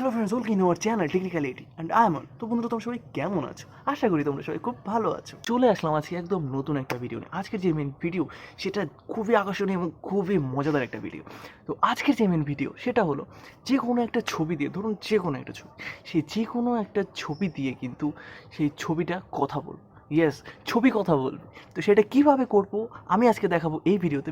Hello friends, welcome to our channel technicality and Ayan. তো বন্ধুরা, তোমরা সবাই কেমন আছো? আশা করি তোমরা সবাই খুব ভালো আছো। চলে আসলাম আজকে একদম নতুন একটা ভিডিও নিয়ে। আজকের যে মেন ভিডিও সেটা খুবই আকর্ষণীয় এবং খুবই মজাদার একটা ভিডিও। তো আজকের যে মেন ভিডিও সেটা হলো যে কোনো একটা ছবি দিয়ে, ধরুন যে কোনো একটা ছবি, সেই যে কোনো একটা ছবি দিয়ে কিন্তু সেই ছবিটা কথা বলবে। ইয়েস, ছবি কথা বলবে। তো সেটা কীভাবে করবো আমি আজকে দেখাবো এই ভিডিওতে।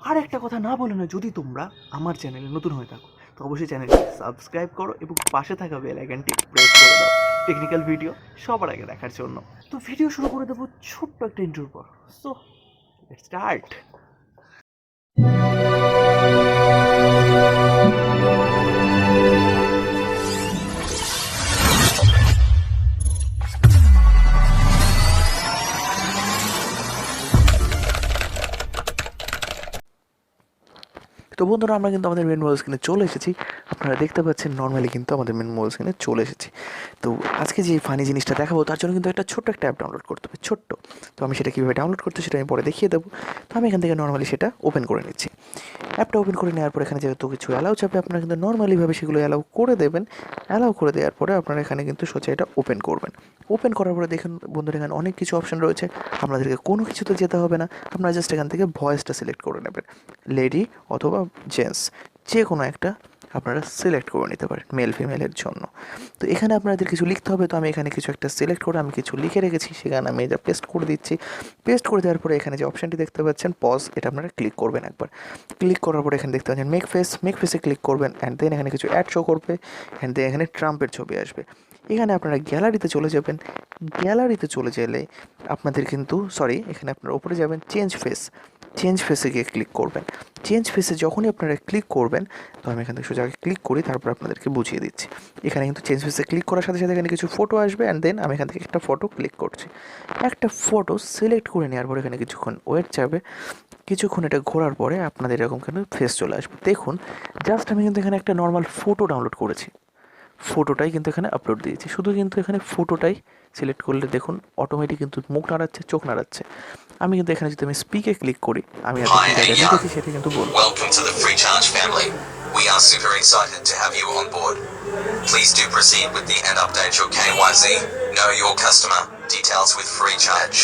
আর একটা কথা না বলে না, যদি তোমরা আমার চ্যানেলে নতুন হয়ে থাকো তো অবশ্যই চ্যানেলটি সাবস্ক্রাইব করো এবং পাশে থাকা বেল আইকনটি প্রেস করে দাও টেকনিক্যাল ভিডিও সবার আগে দেখার জন্য। তো ভিডিও শুরু করে দেবো ছোট্ট একটা ইন্ট্রোর পর। So let's start. তো বন্ধুরা, আমরা কিন্তু আমাদের মেন মোবাইল স্ক্রিনে চলে এসেছি। আপনারা দেখতে পাচ্ছেন নর্মালি কিন্তু আমাদের মেন মোবাইল স্ক্রিনে চলে এসেছি। তো আজকে যে ফানি জিনিসটা দেখাবো তার জন্য কিন্তু একটা ছোট্ট একটা অ্যাপ ডাউনলোড করতে হবে, ছোট্ট। তো আমি সেটা কীভাবে ডাউনলোড করতে সেটা আমি পরে দেখিয়ে দেবো। তো আমি এখান থেকে নর্মালি সেটা ওপেন করে নিচ্ছি। অ্যাপটা ওপেন করে নেওয়ার পর এখানে যেহেতু কিছু অ্যালাউ চাপে, আপনারা কিন্তু নর্মালিভাবে সেগুলো অ্যালাউ করে দেবেন। অ্যালাউ করে দেওয়ার পরে আপনারা এখানে কিন্তু সোজা এটা ওপেন করবেন। ওপেন করার পরে দেখুন বন্ধুরা, এখানে অনেক কিছু অপশান রয়েছে। আপনাদেরকে কোনো কিছুতে যেতে হবে না, আপনারা জাস্ট এখান থেকে ভয়েসটা সিলেক্ট করে নেবেন। লেডি অথবা জেন্টস যে কোনো একটা আপনারা সিলেক্ট করে নিতে পারেন মেল ফিমেলের জন্য। তো এখানে আপনাদের কিছু লিখতে হবে। তো আমি এখানে কিছু একটা সিলেক্ট করে আমি কিছু লিখে রেখেছি, সেখানে আমি এটা পেস্ট করে দিচ্ছি। পেস্ট করে দেওয়ার পরে এখানে যে অপশানটি দেখতে পাচ্ছেন পজ, এটা আপনারা ক্লিক করবেন একবার। ক্লিক করার পরে এখানে দেখতে পাচ্ছেন মেক ফেসে ক্লিক করবেন। অ্যান্ড দেন এখানে কিছু অ্যাড শো করবে। অ্যান্ড দেন এখানে ট্রাম্পের ছবি আসবে। এখানে আপনারা গ্যালারিতে চলে যাবেন। গ্যালারিতে চলে গেলে আপনাদের কিন্তু এখানে আপনারা ওপরে যাবেন, চেঞ্জ ফেসে গিয়ে ক্লিক করবেন। চেঞ্জ ফেসে যখনই আপনারা ক্লিক করবেন, তো আমি এখান থেকে সোজা ক্লিক করি, তারপর আপনাদেরকে বুঝিয়ে দিচ্ছি। এখানে কিন্তু চেঞ্জ ফেসে ক্লিক করার সাথে সাথে এখানে কিছু ফটো আসবে। অ্যান্ড দেন আমি এখান থেকে একটা ফটো ক্লিক করছি। একটা ফটো সিলেক্ট করে নেওয়ার পরে এখানে কিছুক্ষণ ওয়েট যাবে। কিছুক্ষণ এটা ঘোরার পরে আপনাদের এরকম কিন্তু ফেস চলে আসবে। দেখুন, জাস্ট আমি কিন্তু এখানে একটা নর্মাল ফটো ডাউনলোড করেছি, ফটোটাই কিন্তু এখানে আপলোড দিয়েছি। শুধু কিন্তু এখানে ফটোটাই সিলেক্ট করলে দেখুন অটোমেটিক কিন্তু মুখ নাড়াচ্ছে, চোখ নাড়াচ্ছে। আমি কিন্তু এখানে যদি আমি স্পিকে ক্লিক করি, আমি এতক্ষণ যেটা লিখেছি সেটা কিন্তু বলবো। Welcome to the Free Charge family. We are super excited to have you on board. Please do proceed with the and update your KYC, know your customer details with Free Charge.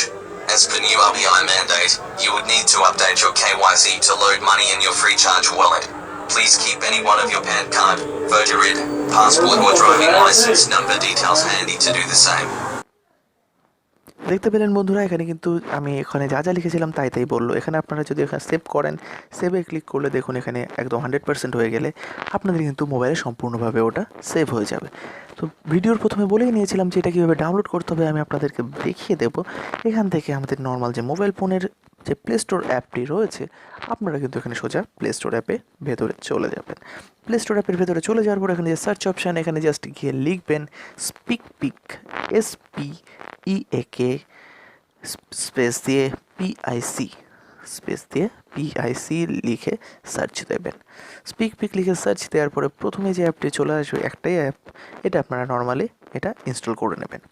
As per new RBI mandate, you would need to update your KYC to load money in your Free Charge wallet. Please keep any one of your PAN card, voter ID, passport or driving license number details handy to do the same. দেখতে পেলেন বন্ধুরা, এখানে কিন্তু আমি এখানে যা যা লিখেছিলাম তাই বললো। এখানে আপনারা যদি এখানে সেভ করেন, সেভে ক্লিক করলে দেখুন এখানে একদম 100% হয়ে গেলে আপনাদের কিন্তু মোবাইলে সম্পূর্ণভাবে ওটা সেভ হয়ে যাবে। তো ভিডিওর প্রথমে বলেই নিয়েছিলাম যে এটা কীভাবে ডাউনলোড করতে হবে আমি আপনাদেরকে দেখিয়ে দেবো। এখান থেকে আমাদের নর্মাল যে মোবাইল ফোনের যে প্লে স্টোর অ্যাপটি রয়েছে, আপনারা কিন্তু এখানে সোজা প্লে স্টোর অ্যাপে ভেতরে চলে যাবেন। প্লে স্টোর অ্যাপের ভেতরে চলে যাওয়ার পর এখানে যে সার্চ অপশান, এখানে জাস্ট গিয়ে লিখবেন স্পিক SPEAK স্পেস দিয়ে PIC লিখে সার্চ দেবেন। স্পিক লিখে সার্চ দেওয়ার পরে প্রথমে যে অ্যাপটি চলে আসবে, একটাই অ্যাপ, এটা আপনারা নর্মালি এটা ইনস্টল করে নেবেন।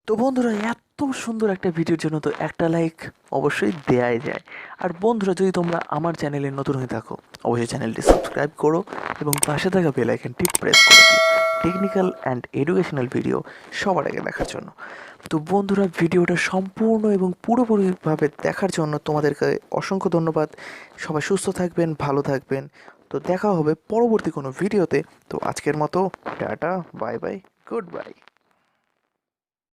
তো বন্ধুরা, এত সুন্দর একটা ভিডিওর জন্য তো একটা লাইক অবশ্যই দেয়াই যায়। আর বন্ধুরা, যদি তোমরা আমার চ্যানেলে নতুন হয়ে থাকো অবশ্যই চ্যানেলটি সাবস্ক্রাইব করো এবং পাশে থাকা বেল আইকনটি প্রেস করে দিও টেকনিক্যাল অ্যান্ড এডুকেশনাল ভিডিও সবার আগে দেখার জন্য। তো বন্ধুরা, ভিডিওটা সম্পূর্ণ এবং পুরোপুরিভাবে দেখার জন্য তোমাদেরকে অসংখ্য ধন্যবাদ। সবাই সুস্থ থাকবেন, ভালো থাকবেন। তো দেখা হবে পরবর্তী কোনো ভিডিওতে। তো আজকের মতো tata, bye bye, good bye.